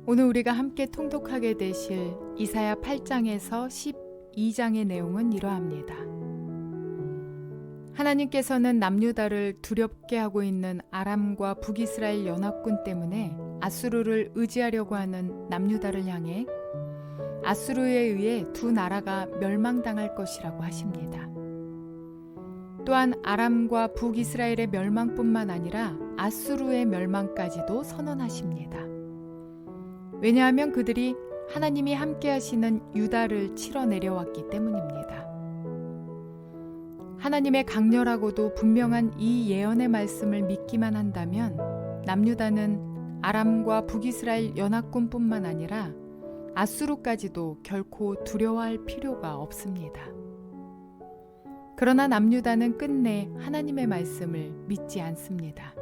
오늘 우리가 함께 통독하게 되실 이사야 8장에서 12장의 내용은 이러합니다. 하나님께서는 남유다를 두렵게 하고 있는 아람과 북이스라엘 연합군 때문에 아수르를 의지하려고 하는 남유다를 향해 아수르에 의해 두 나라가 멸망당할 것이라고 하십니다. 또한 아람과 북이스라엘의 멸망뿐만 아니라 아수르의 멸망까지도 선언하십니다. 왜냐하면 그들이 하나님이 함께 하시는 유다를 치러 내려왔기 때문입니다. 하나님의 강렬하고도 분명한 이 예언의 말씀을 믿기만 한다면 남유다는 아람과 북이스라엘 연합군뿐만 아니라 아수르까지도 결코 두려워할 필요가 없습니다. 그러나 남유다는 끝내 하나님의 말씀을 믿지 않습니다.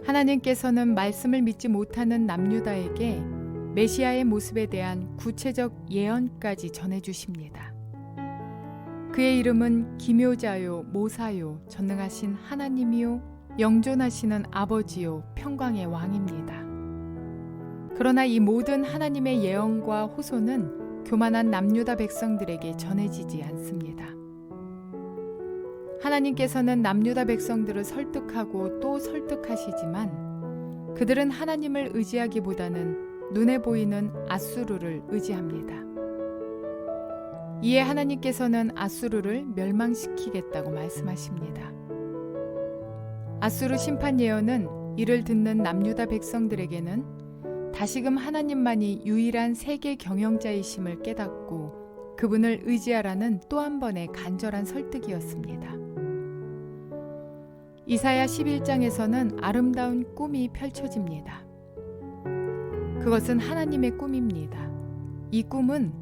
하나님께서는 말씀을 믿지 못하는 남유다에게 메시아의 모습에 대한 구체적 예언까지 전해주십니다. 그의 이름은 기묘자요 모사요 전능하신 하나님이요 영존하시는 아버지요 평강의 왕입니다. 그러나 이 모든 하나님의 예언과 호소는 교만한 남유다 백성들에게 전해지지 않습니다. 하나님께서는 남유다 백성들을 설득하고 또 설득하시지만 그들은 하나님을 의지하기보다는 눈에 보이는 아수르를 의지합니다. 이에 하나님께서는 아수르를 멸망시키겠다고 말씀하십니다. 아수르 심판 예언은 이를 듣는 남유다 백성들에게는 다시금 하나님만이 유일한 세계 경영자이심을 깨닫고 그분을 의지하라는 또 한 번의 간절한 설득이었습니다. 이사야 11장에서는 아름다운 꿈이 펼쳐집니다. 그것은 하나님의 꿈입니다. 이 꿈은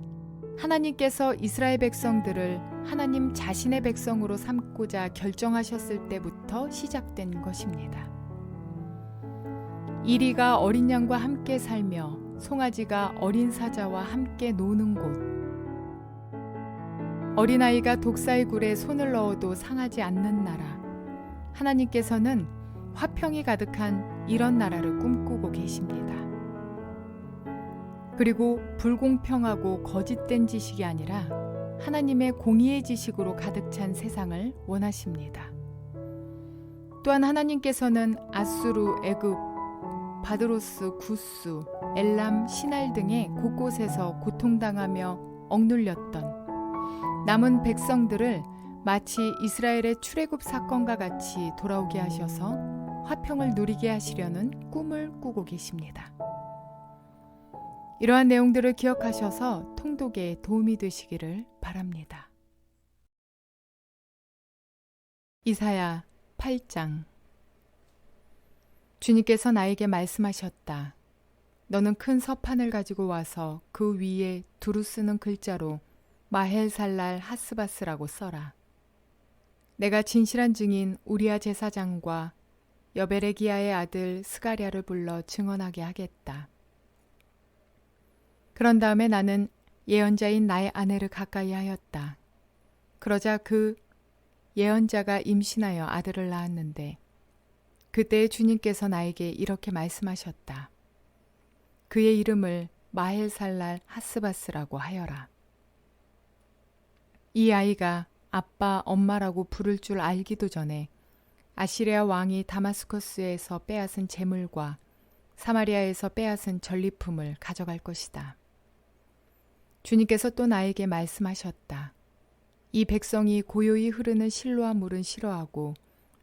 하나님께서 이스라엘 백성들을 하나님 자신의 백성으로 삼고자 결정하셨을 때부터 시작된 것입니다. 이리가 어린 양과 함께 살며 송아지가 어린 사자와 함께 노는 곳, 어린아이가 독사의 굴에 손을 넣어도 상하지 않는 나라, 하나님께서는 화평이 가득한 이런 나라를 꿈꾸고 계십니다. 그리고 불공평하고 거짓된 지식이 아니라 하나님의 공의의 지식으로 가득 찬 세상을 원하십니다. 또한 하나님께서는 아수르, 애굽, 바드로스, 구스, 엘람, 시날 등의 곳곳에서 고통당하며 억눌렸던 남은 백성들을 마치 이스라엘의 출애굽 사건과 같이 돌아오게 하셔서 화평을 누리게 하시려는 꿈을 꾸고 계십니다. 이러한 내용들을 기억하셔서 통독에 도움이 되시기를 바랍니다. 이사야 8장. 주님께서 나에게 말씀하셨다. 너는 큰 서판을 가지고 와서 그 위에 두루 쓰는 글자로 마헬살랄 하스바스라고 써라. 내가 진실한 증인 우리야 제사장과 여베레기야의 아들 스가랴를 불러 증언하게 하겠다. 그런 다음에 나는 예언자인 나의 아내를 가까이 하였다. 그러자 그 예언자가 임신하여 아들을 낳았는데 그때 주님께서 나에게 이렇게 말씀하셨다. 그의 이름을 마헬살랄 하스바스라고 하여라. 이 아이가 아빠, 엄마라고 부를 줄 알기도 전에 아시리아 왕이 다마스커스에서 빼앗은 재물과 사마리아에서 빼앗은 전리품을 가져갈 것이다. 주님께서 또 나에게 말씀하셨다. 이 백성이 고요히 흐르는 실로아 물은 싫어하고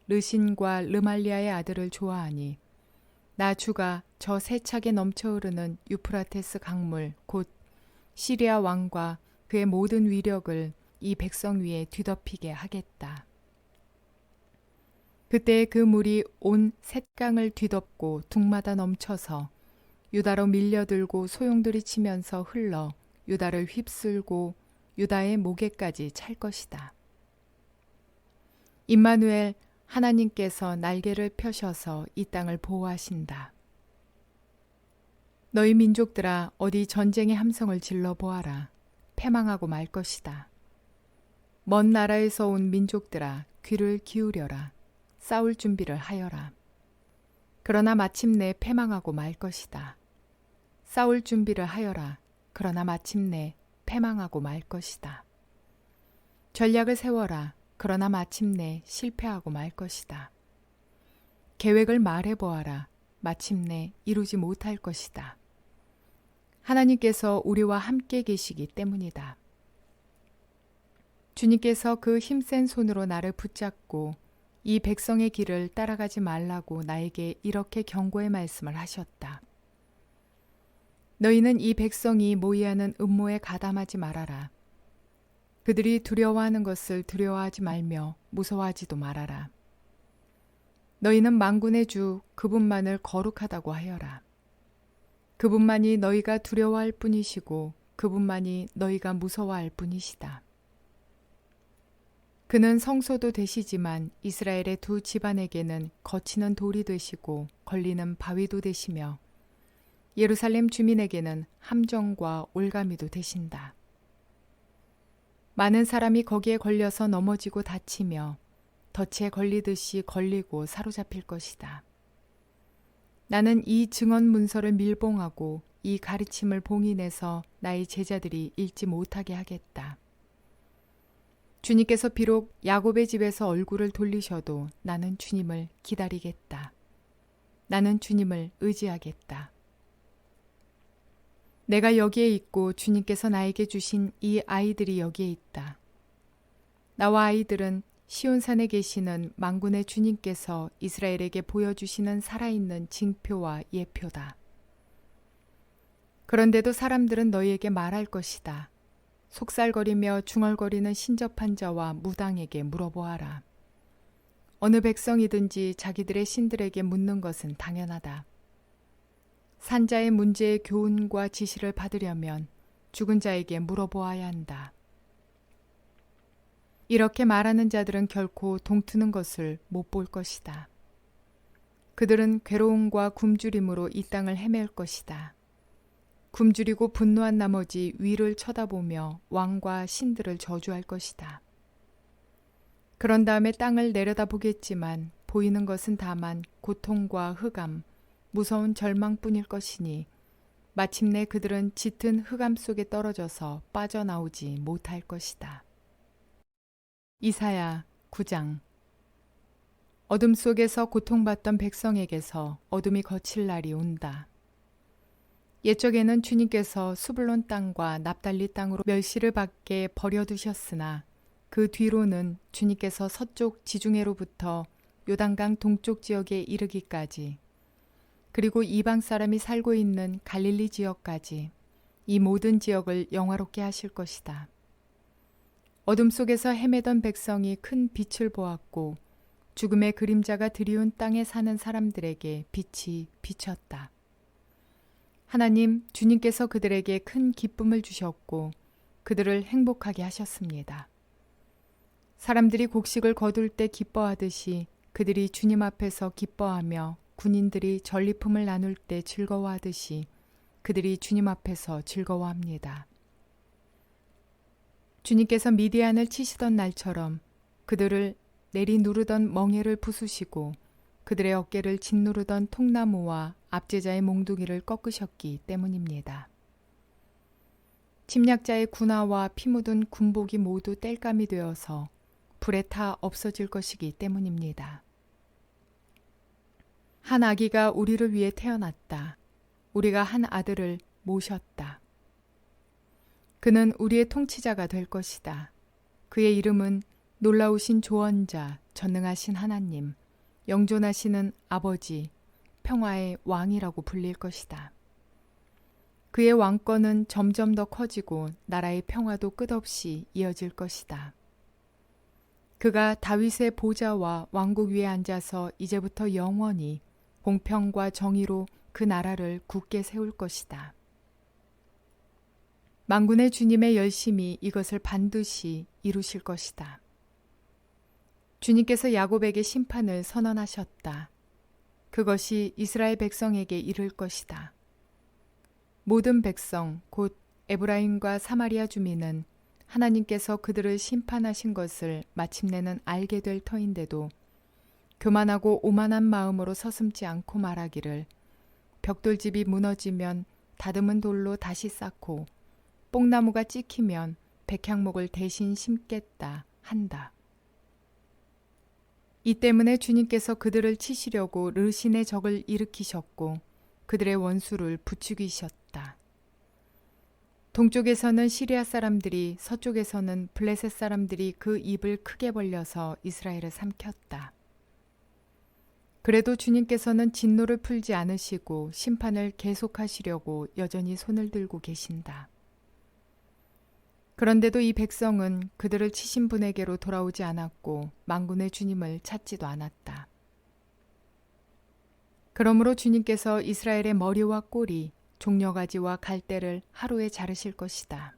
르신과 르말리아의 아들을 좋아하니 나 주가 저 세차게 넘쳐 흐르는 유프라테스 강물 곧 시리아 왕과 그의 모든 위력을 이 백성 위에 뒤덮이게 하겠다. 그때 그 물이 온 셋강을 뒤덮고 둑마다 넘쳐서 유다로 밀려들고 소용돌이 치면서 흘러 유다를 휩쓸고 유다의 목에까지 찰 것이다. 임마누엘 하나님께서 날개를 펴셔서 이 땅을 보호하신다. 너희 민족들아 어디 전쟁의 함성을 질러 보아라. 패망하고 말 것이다. 먼 나라에서 온 민족들아 귀를 기울여라. 싸울 준비를 하여라. 그러나 마침내 패망하고 말 것이다. 싸울 준비를 하여라. 그러나 마침내 패망하고 말 것이다. 전략을 세워라. 그러나 마침내 실패하고 말 것이다. 계획을 말해보아라. 마침내 이루지 못할 것이다. 하나님께서 우리와 함께 계시기 때문이다. 주님께서 그 힘센 손으로 나를 붙잡고 이 백성의 길을 따라가지 말라고 나에게 이렇게 경고의 말씀을 하셨다. 너희는 이 백성이 모의하는 음모에 가담하지 말아라. 그들이 두려워하는 것을 두려워하지 말며 무서워하지도 말아라. 너희는 만군의 주 그분만을 거룩하다고 하여라. 그분만이 너희가 두려워할 뿐이시고 그분만이 너희가 무서워할 뿐이시다. 그는 성소도 되시지만 이스라엘의 두 집안에게는 거치는 돌이 되시고 걸리는 바위도 되시며 예루살렘 주민에게는 함정과 올가미도 되신다. 많은 사람이 거기에 걸려서 넘어지고 다치며 덫에 걸리듯이 걸리고 사로잡힐 것이다. 나는 이 증언 문서를 밀봉하고 이 가르침을 봉인해서 나의 제자들이 읽지 못하게 하겠다. 주님께서 비록 야곱의 집에서 얼굴을 돌리셔도 나는 주님을 기다리겠다. 나는 주님을 의지하겠다. 내가 여기에 있고 주님께서 나에게 주신 이 아이들이 여기에 있다. 나와 아이들은 시온산에 계시는 만군의 주님께서 이스라엘에게 보여주시는 살아있는 징표와 예표다. 그런데도 사람들은 너희에게 말할 것이다. 속살거리며 중얼거리는 신접한 자와 무당에게 물어보아라. 어느 백성이든지 자기들의 신들에게 묻는 것은 당연하다. 산자의 문제의 교훈과 지시를 받으려면 죽은 자에게 물어보아야 한다. 이렇게 말하는 자들은 결코 동트는 것을 못 볼 것이다. 그들은 괴로움과 굶주림으로 이 땅을 헤맬 것이다. 굶주리고 분노한 나머지 위를 쳐다보며 왕과 신들을 저주할 것이다. 그런 다음에 땅을 내려다보겠지만 보이는 것은 다만 고통과 흑암, 무서운 절망뿐일 것이니 마침내 그들은 짙은 흑암 속에 떨어져서 빠져나오지 못할 것이다. 이사야 9장. 어둠 속에서 고통받던 백성에게서 어둠이 거칠 날이 온다. 옛적에는 주님께서 수블론 땅과 납달리 땅으로 멸시를 받게 버려두셨으나 그 뒤로는 주님께서 서쪽 지중해로부터 요단강 동쪽 지역에 이르기까지 그리고 이방 사람이 살고 있는 갈릴리 지역까지 이 모든 지역을 영화롭게 하실 것이다. 어둠 속에서 헤매던 백성이 큰 빛을 보았고 죽음의 그림자가 드리운 땅에 사는 사람들에게 빛이 비쳤다. 하나님, 주님께서 그들에게 큰 기쁨을 주셨고 그들을 행복하게 하셨습니다. 사람들이 곡식을 거둘 때 기뻐하듯이 그들이 주님 앞에서 기뻐하며 군인들이 전리품을 나눌 때 즐거워하듯이 그들이 주님 앞에서 즐거워합니다. 주님께서 미디안을 치시던 날처럼 그들을 내리 누르던 멍에를 부수시고 그들의 어깨를 짓누르던 통나무와 압제자의 몽둥이를 꺾으셨기 때문입니다. 침략자의 군화와 피 묻은 군복이 모두 땔감이 되어서 불에 타 없어질 것이기 때문입니다. 한 아기가 우리를 위해 태어났다. 우리가 한 아들을 모셨다. 그는 우리의 통치자가 될 것이다. 그의 이름은 놀라우신 조언자, 전능하신 하나님, 영존하시는 아버지, 평화의 왕이라고 불릴 것이다. 그의 왕권은 점점 더 커지고 나라의 평화도 끝없이 이어질 것이다. 그가 다윗의 보좌와 왕국 위에 앉아서 이제부터 영원히 공평과 정의로 그 나라를 굳게 세울 것이다. 만군의 주님의 열심이 이것을 반드시 이루실 것이다. 주님께서 야곱에게 심판을 선언하셨다. 그것이 이스라엘 백성에게 이를 것이다. 모든 백성, 곧 에브라임과 사마리아 주민은 하나님께서 그들을 심판하신 것을 마침내는 알게 될 터인데도 교만하고 오만한 마음으로 서슴지 않고 말하기를 벽돌집이 무너지면 다듬은 돌로 다시 쌓고 뽕나무가 찍히면 백향목을 대신 심겠다 한다. 이 때문에 주님께서 그들을 치시려고 르신의 적을 일으키셨고 그들의 원수를 부추기셨다. 동쪽에서는 시리아 사람들이, 서쪽에서는 블레셋 사람들이 그 입을 크게 벌려서 이스라엘을 삼켰다. 그래도 주님께서는 진노를 풀지 않으시고 심판을 계속하시려고 여전히 손을 들고 계신다. 그런데도 이 백성은 그들을 치신 분에게로 돌아오지 않았고 만군의 주님을 찾지도 않았다. 그러므로 주님께서 이스라엘의 머리와 꼬리, 종려가지와 갈대를 하루에 자르실 것이다.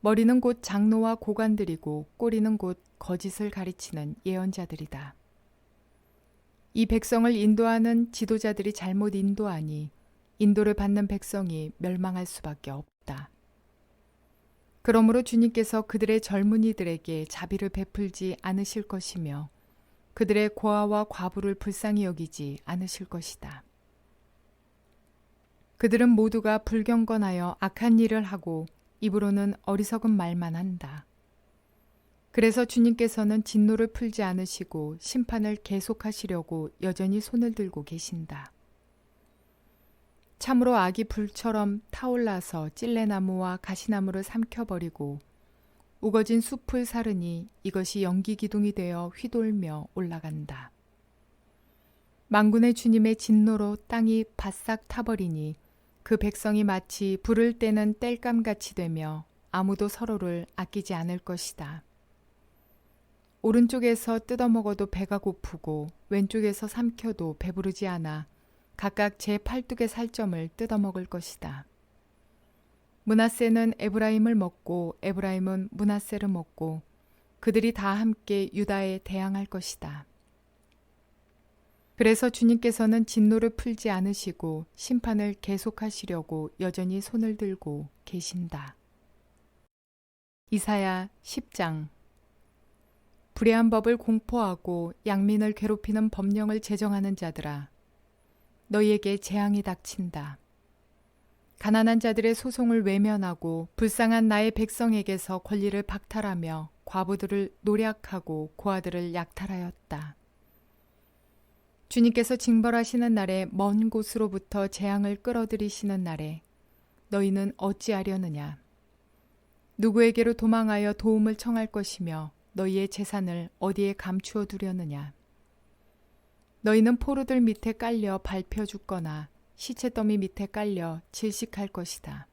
머리는 곧 장로와 고관들이고 꼬리는 곧 거짓을 가르치는 예언자들이다. 이 백성을 인도하는 지도자들이 잘못 인도하니 인도를 받는 백성이 멸망할 수밖에 없다. 그러므로 주님께서 그들의 젊은이들에게 자비를 베풀지 않으실 것이며 그들의 고아와 과부를 불쌍히 여기지 않으실 것이다. 그들은 모두가 불경건하여 악한 일을 하고 입으로는 어리석은 말만 한다. 그래서 주님께서는 진노를 풀지 않으시고 심판을 계속하시려고 여전히 손을 들고 계신다. 참으로 악이 불처럼 타올라서 찔레나무와 가시나무를 삼켜버리고 우거진 숲을 사르니 이것이 연기기둥이 되어 휘돌며 올라간다. 만군의 주님의 진노로 땅이 바싹 타버리니 그 백성이 마치 불을 떼는 땔감같이 되며 아무도 서로를 아끼지 않을 것이다. 오른쪽에서 뜯어먹어도 배가 고프고 왼쪽에서 삼켜도 배부르지 않아 각각 제 팔뚝의 살점을 뜯어먹을 것이다. 므낫세는 에브라임을 먹고 에브라임은 므낫세를 먹고 그들이 다 함께 유다에 대항할 것이다. 그래서 주님께서는 진노를 풀지 않으시고 심판을 계속하시려고 여전히 손을 들고 계신다. 이사야 10장. 불의한 법을 공포하고 양민을 괴롭히는 법령을 제정하는 자들아, 너희에게 재앙이 닥친다. 가난한 자들의 소송을 외면하고 불쌍한 나의 백성에게서 권리를 박탈하며 과부들을 노략하고 고아들을 약탈하였다. 주님께서 징벌하시는 날에 먼 곳으로부터 재앙을 끌어들이시는 날에 너희는 어찌하려느냐? 누구에게로 도망하여 도움을 청할 것이며 너희의 재산을 어디에 감추어 두려느냐? 너희는 포로들 밑에 깔려 밟혀 죽거나 시체더미 밑에 깔려 질식할 것이다.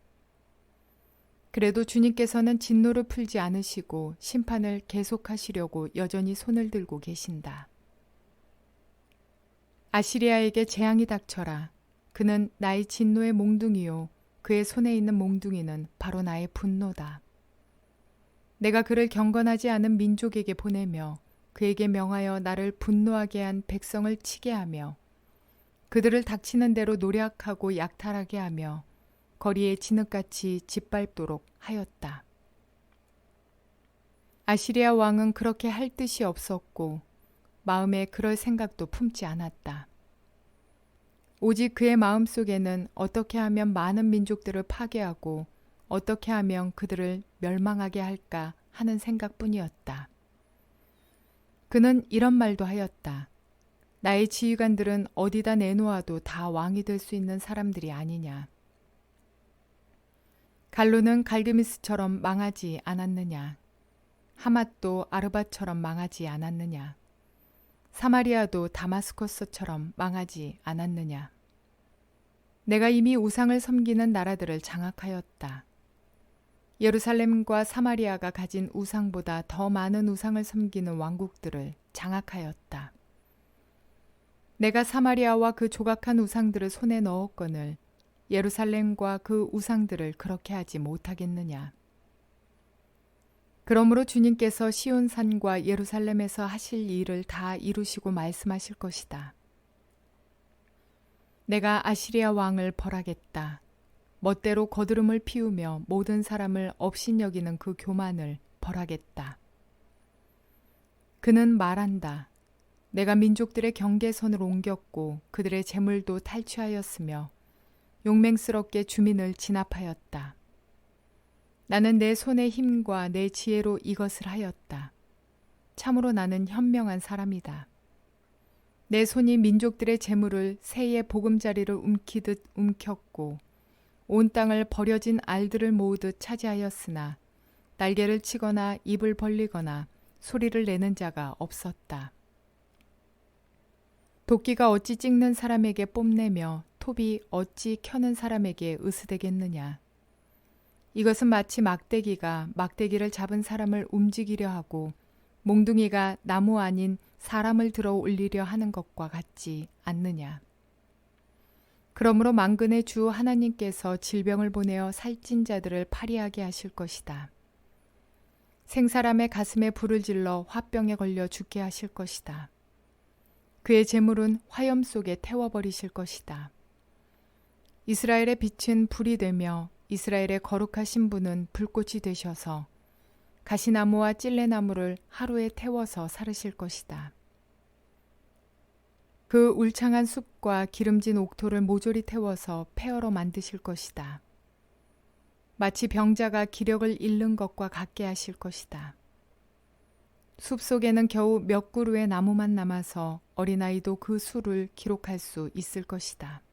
그래도 주님께서는 진노를 풀지 않으시고 심판을 계속하시려고 여전히 손을 들고 계신다. 아시리아에게 재앙이 닥쳐라. 그는 나의 진노의 몽둥이요. 그의 손에 있는 몽둥이는 바로 나의 분노다. 내가 그를 경건하지 않은 민족에게 보내며 그에게 명하여 나를 분노하게 한 백성을 치게 하며 그들을 닥치는 대로 노략하고 약탈하게 하며 거리에 진흙같이 짓밟도록 하였다. 아시리아 왕은 그렇게 할 뜻이 없었고 마음에 그럴 생각도 품지 않았다. 오직 그의 마음속에는 어떻게 하면 많은 민족들을 파괴하고 어떻게 하면 그들을 멸망하게 할까 하는 생각뿐이었다. 그는 이런 말도 하였다. 나의 지휘관들은 어디다 내놓아도 다 왕이 될 수 있는 사람들이 아니냐. 갈로는 갈그미스처럼 망하지 않았느냐. 하맛도 아르바처럼 망하지 않았느냐. 사마리아도 다마스커스처럼 망하지 않았느냐. 내가 이미 우상을 섬기는 나라들을 장악하였다. 예루살렘과 사마리아가 가진 우상보다 더 많은 우상을 섬기는 왕국들을 장악하였다. 내가 사마리아와 그 조각한 우상들을 손에 넣었거늘 예루살렘과 그 우상들을 그렇게 하지 못하겠느냐. 그러므로 주님께서 시온산과 예루살렘에서 하실 일을 다 이루시고 말씀하실 것이다. 내가 아시리아 왕을 벌하겠다. 멋대로 거드름을 피우며 모든 사람을 업신여기는 그 교만을 벌하겠다. 그는 말한다. 내가 민족들의 경계선을 옮겼고 그들의 재물도 탈취하였으며 용맹스럽게 주민을 진압하였다. 나는 내 손의 힘과 내 지혜로 이것을 하였다. 참으로 나는 현명한 사람이다. 내 손이 민족들의 재물을 새의 보금자리를 움키듯 움켰고 온 땅을 버려진 알들을 모으듯 차지하였으나 날개를 치거나 입을 벌리거나 소리를 내는 자가 없었다. 도끼가 어찌 찍는 사람에게 뽐내며 톱이 어찌 켜는 사람에게 으스대겠느냐. 이것은 마치 막대기가 막대기를 잡은 사람을 움직이려 하고 몽둥이가 나무 아닌 사람을 들어 올리려 하는 것과 같지 않느냐. 그러므로 만군의 주 하나님께서 질병을 보내어 살찐 자들을 파리하게 하실 것이다. 생사람의 가슴에 불을 질러 화병에 걸려 죽게 하실 것이다. 그의 재물은 화염 속에 태워버리실 것이다. 이스라엘의 빛은 불이 되며 이스라엘의 거룩하신 분은 불꽃이 되셔서 가시나무와 찔레나무를 하루에 태워서 사르실 것이다. 그 울창한 숲과 기름진 옥토를 모조리 태워서 폐허로 만드실 것이다. 마치 병자가 기력을 잃는 것과 같게 하실 것이다. 숲속에는 겨우 몇 그루의 나무만 남아서 어린아이도 그 수를 기록할 수 있을 것이다.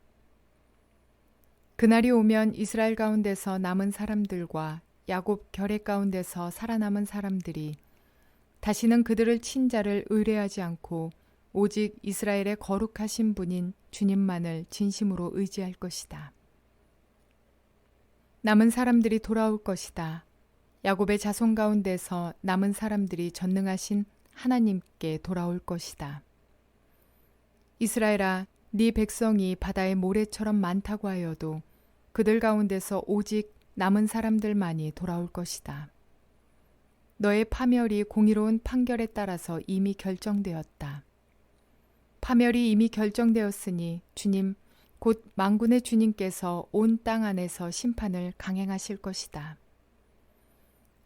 그날이 오면 이스라엘 가운데서 남은 사람들과 야곱 결핵 가운데서 살아남은 사람들이 다시는 그들을 친 자를 의뢰하지 않고 오직 이스라엘의 거룩하신 분인 주님만을 진심으로 의지할 것이다. 남은 사람들이 돌아올 것이다. 야곱의 자손 가운데서 남은 사람들이 전능하신 하나님께 돌아올 것이다. 이스라엘아, 네 백성이 바다의 모래처럼 많다고 하여도 그들 가운데서 오직 남은 사람들만이 돌아올 것이다. 너의 파멸이 공의로운 판결에 따라서 이미 결정되었다. 파멸이 이미 결정되었으니 주님, 곧 만군의 주님께서 온 땅 안에서 심판을 강행하실 것이다.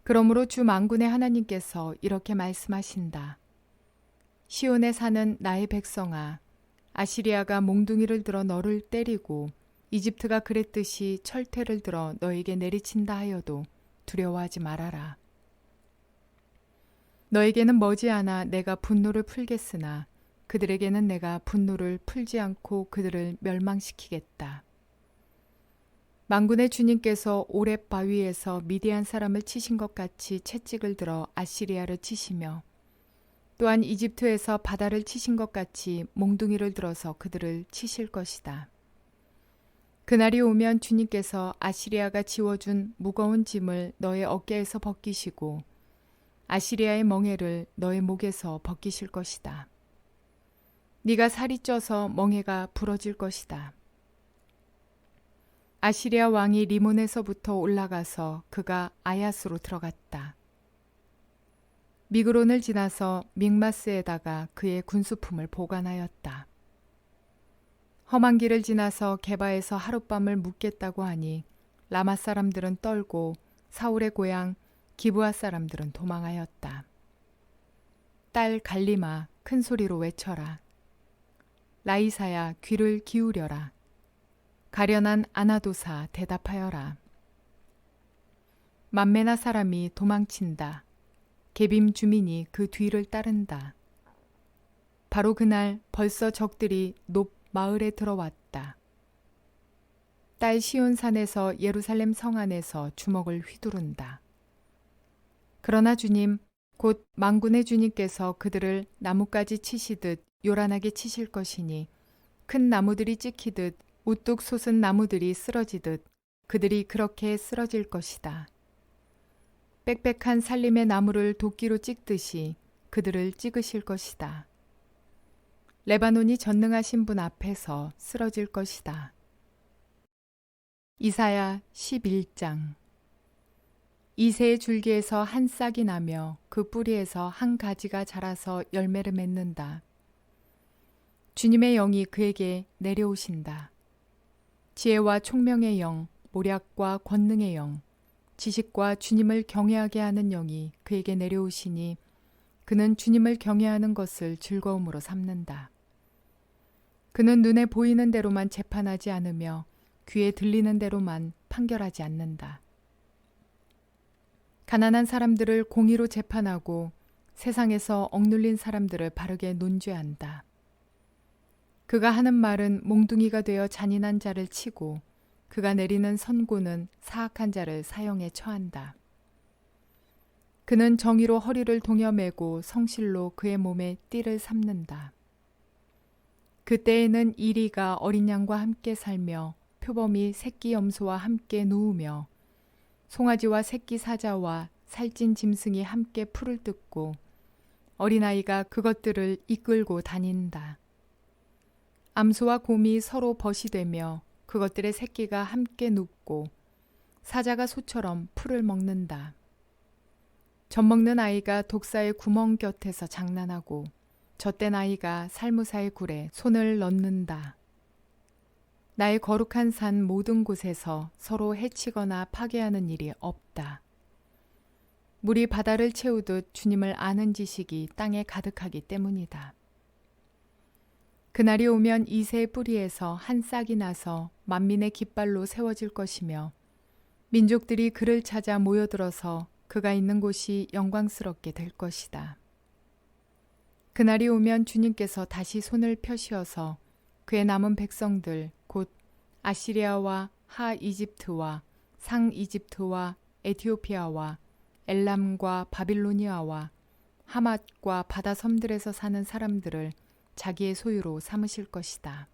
그러므로 주 만군의 하나님께서 이렇게 말씀하신다. 시온에 사는 나의 백성아, 아시리아가 몽둥이를 들어 너를 때리고 이집트가 그랬듯이 철퇴를 들어 너에게 내리친다 하여도 두려워하지 말아라. 너에게는 머지않아 내가 분노를 풀겠으나 그들에게는 내가 분노를 풀지 않고 그들을 멸망시키겠다. 만군의 주님께서 오렙 바위에서 미디안 사람을 치신 것 같이 채찍을 들어 아시리아를 치시며 또한 이집트에서 바다를 치신 것 같이 몽둥이를 들어서 그들을 치실 것이다. 그날이 오면 주님께서 아시리아가 지워준 무거운 짐을 너의 어깨에서 벗기시고 아시리아의 멍에를 너의 목에서 벗기실 것이다. 네가 살이 쪄서 멍에가 부러질 것이다. 아시리아 왕이 리몬에서부터 올라가서 그가 아얏으로 들어갔다. 미그론을 지나서 믹마스에다가 그의 군수품을 보관하였다. 험한 길을 지나서 게바에서 하룻밤을 묵겠다고 하니 라마 사람들은 떨고 사울의 고향 기브아 사람들은 도망하였다. 딸 갈리마 큰 소리로 외쳐라. 라이사야 귀를 기울여라. 가련한 아나도사 대답하여라. 만메나 사람이 도망친다. 게빔 주민이 그 뒤를 따른다. 바로 그날 벌써 적들이 높 마을에 들어왔다. 딸 시온산에서 예루살렘 성 안에서 주먹을 휘두른다. 그러나 주님, 곧 만군의 주님께서 그들을 나뭇가지 치시듯 요란하게 치실 것이니 큰 나무들이 찍히듯 우뚝 솟은 나무들이 쓰러지듯 그들이 그렇게 쓰러질 것이다. 빽빽한 살림의 나무를 도끼로 찍듯이 그들을 찍으실 것이다. 레바논이 전능하신 분 앞에서 쓰러질 것이다. 이사야 11장. 이새의 줄기에서 한 싹이 나며 그 뿌리에서 한 가지가 자라서 열매를 맺는다. 주님의 영이 그에게 내려오신다. 지혜와 총명의 영, 모략과 권능의 영, 지식과 주님을 경외하게 하는 영이 그에게 내려오시니 그는 주님을 경외하는 것을 즐거움으로 삼는다. 그는 눈에 보이는 대로만 재판하지 않으며 귀에 들리는 대로만 판결하지 않는다. 가난한 사람들을 공의로 재판하고 세상에서 억눌린 사람들을 바르게 논죄한다. 그가 하는 말은 몽둥이가 되어 잔인한 자를 치고 그가 내리는 선고는 사악한 자를 사형에 처한다. 그는 정의로 허리를 동여매고 성실로 그의 몸에 띠를 삼는다. 그때에는 이리가 어린 양과 함께 살며 표범이 새끼 염소와 함께 누우며 송아지와 새끼 사자와 살찐 짐승이 함께 풀을 뜯고 어린아이가 그것들을 이끌고 다닌다. 암소와 곰이 서로 벗이 되며 그것들의 새끼가 함께 눕고 사자가 소처럼 풀을 먹는다. 젖 먹는 아이가 독사의 구멍 곁에서 장난하고 젖된 아이가 살무사의 굴에 손을 넣는다. 나의 거룩한 산 모든 곳에서 서로 해치거나 파괴하는 일이 없다. 물이 바다를 채우듯 주님을 아는 지식이 땅에 가득하기 때문이다. 그날이 오면 이새의 뿌리에서 한 싹이 나서 만민의 깃발로 세워질 것이며 민족들이 그를 찾아 모여들어서 그가 있는 곳이 영광스럽게 될 것이다. 그날이 오면 주님께서 다시 손을 펴시어서 그의 남은 백성들 곧 아시리아와 하 이집트와 상 이집트와 에티오피아와 엘람과 바빌로니아와 하맛과 바다 섬들에서 사는 사람들을 자기의 소유로 삼으실 것이다.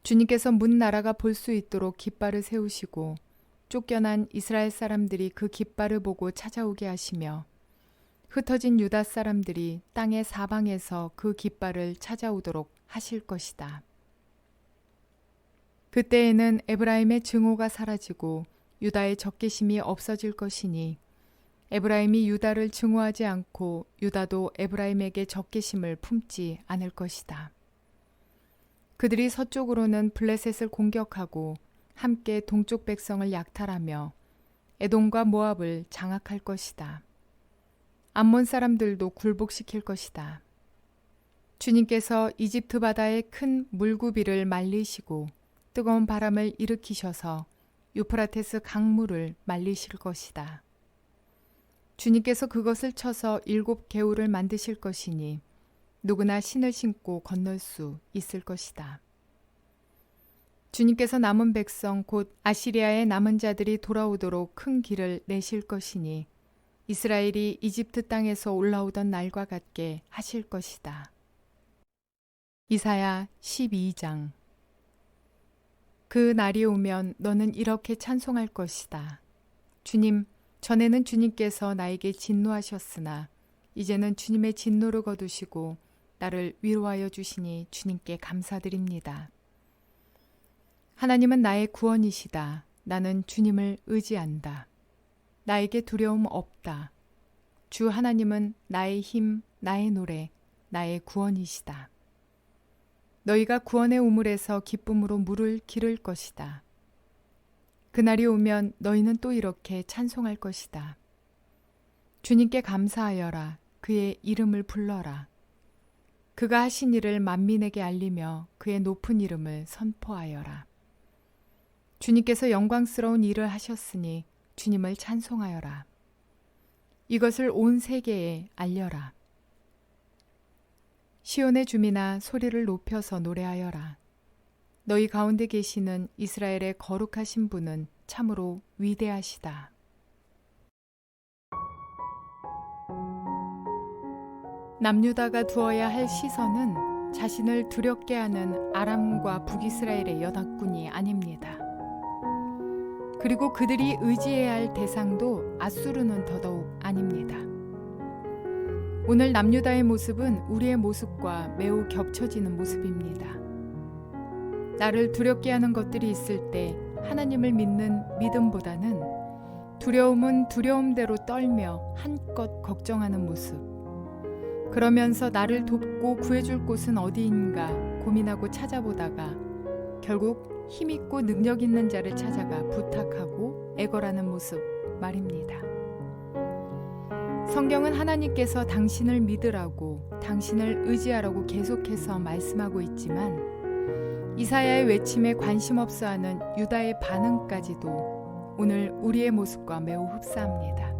주님께서 문 나라가 볼 수 있도록 깃발을 세우시고 쫓겨난 이스라엘 사람들이 그 깃발을 보고 찾아오게 하시며 흩어진 유다 사람들이 땅의 사방에서 그 깃발을 찾아오도록 하실 것이다. 그때에는 에브라임의 증오가 사라지고 유다의 적개심이 없어질 것이니 에브라임이 유다를 증오하지 않고 유다도 에브라임에게 적개심을 품지 않을 것이다. 그들이 서쪽으로는 블레셋을 공격하고 함께 동쪽 백성을 약탈하며 에돔과 모압을 장악할 것이다. 암몬 사람들도 굴복시킬 것이다. 주님께서 이집트 바다의 큰 물구비를 말리시고 뜨거운 바람을 일으키셔서 유프라테스 강물을 말리실 것이다. 주님께서 그것을 쳐서 7 개울을 만드실 것이니 누구나 신을 신고 건널 수 있을 것이다. 주님께서 남은 백성 곧 아시리아의 남은 자들이 돌아오도록 큰 길을 내실 것이니 이스라엘이 이집트 땅에서 올라오던 날과 같게 하실 것이다. 이사야 12장. 그 날이 오면 너는 이렇게 찬송할 것이다. 주님, 전에는 주님께서 나에게 진노하셨으나 이제는 주님의 진노를 거두시고 나를 위로하여 주시니 주님께 감사드립니다. 하나님은 나의 구원이시다. 나는 주님을 의지한다. 나에게 두려움 없다. 주 하나님은 나의 힘, 나의 노래, 나의 구원이시다. 너희가 구원의 우물에서 기쁨으로 물을 기를 것이다. 그날이 오면 너희는 또 이렇게 찬송할 것이다. 주님께 감사하여라. 그의 이름을 불러라. 그가 하신 일을 만민에게 알리며 그의 높은 이름을 선포하여라. 주님께서 영광스러운 일을 하셨으니 주님을 찬송하여라. 이것을 온 세계에 알려라. 시온의 주민아 소리를 높여서 노래하여라. 너희 가운데 계시는 이스라엘의 거룩하신 분은 참으로 위대하시다. 남유다가 두어야 할 시선은 자신을 두렵게 하는 아람과 북이스라엘의 연합군이 아닙니다. 그리고 그들이 의지해야 할 대상도 아수르는 더더욱 아닙니다. 오늘 남유다의 모습은 우리의 모습과 매우 겹쳐지는 모습입니다. 나를 두렵게 하는 것들이 있을 때 하나님을 믿는 믿음보다는 두려움은 두려움대로 떨며 한껏 걱정하는 모습. 그러면서 나를 돕고 구해줄 곳은 어디인가 고민하고 찾아보다가 결국 힘있고 능력 있는 자를 찾아가 부탁하고 애걸하는 모습 말입니다. 성경은 하나님께서 당신을 믿으라고, 당신을 의지하라고 계속해서 말씀하고 있지만 이사야의 외침에 관심 없어하는 유다의 반응까지도 오늘 우리의 모습과 매우 흡사합니다.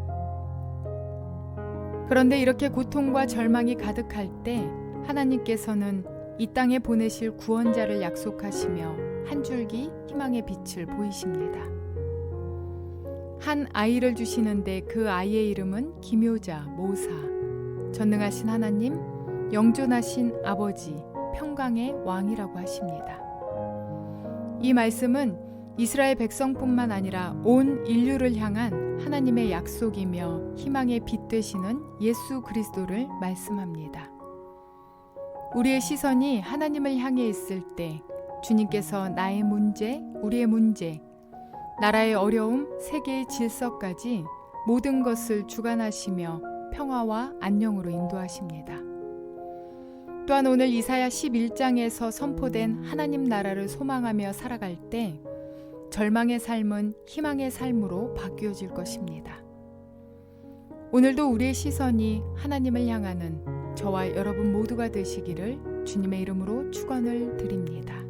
그런데 이렇게 고통과 절망이 가득할 때 하나님께서는 이 땅에 보내실 구원자를 약속하시며 한 줄기 희망의 빛을 보이십니다. 한 아이를 주시는데 그 아이의 이름은 기묘자, 모사, 전능하신 하나님, 영존하신 아버지, 평강의 왕이라고 하십니다. 이 말씀은 이스라엘 백성뿐만 아니라 온 인류를 향한 하나님의 약속이며 희망의 빛 되시는 예수 그리스도를 말씀합니다. 우리의 시선이 하나님을 향해 있을 때 주님께서 나의 문제, 우리의 문제, 나라의 어려움, 세계의 질서까지 모든 것을 주관하시며 평화와 안녕으로 인도하십니다. 또한 오늘 이사야 11장에서 선포된 하나님 나라를 소망하며 살아갈 때 절망의 삶은 희망의 삶으로 바뀌어질 것입니다. 오늘도 우리의 시선이 하나님을 향하는 저와 여러분 모두가 되시기를 주님의 이름으로 축원을 드립니다.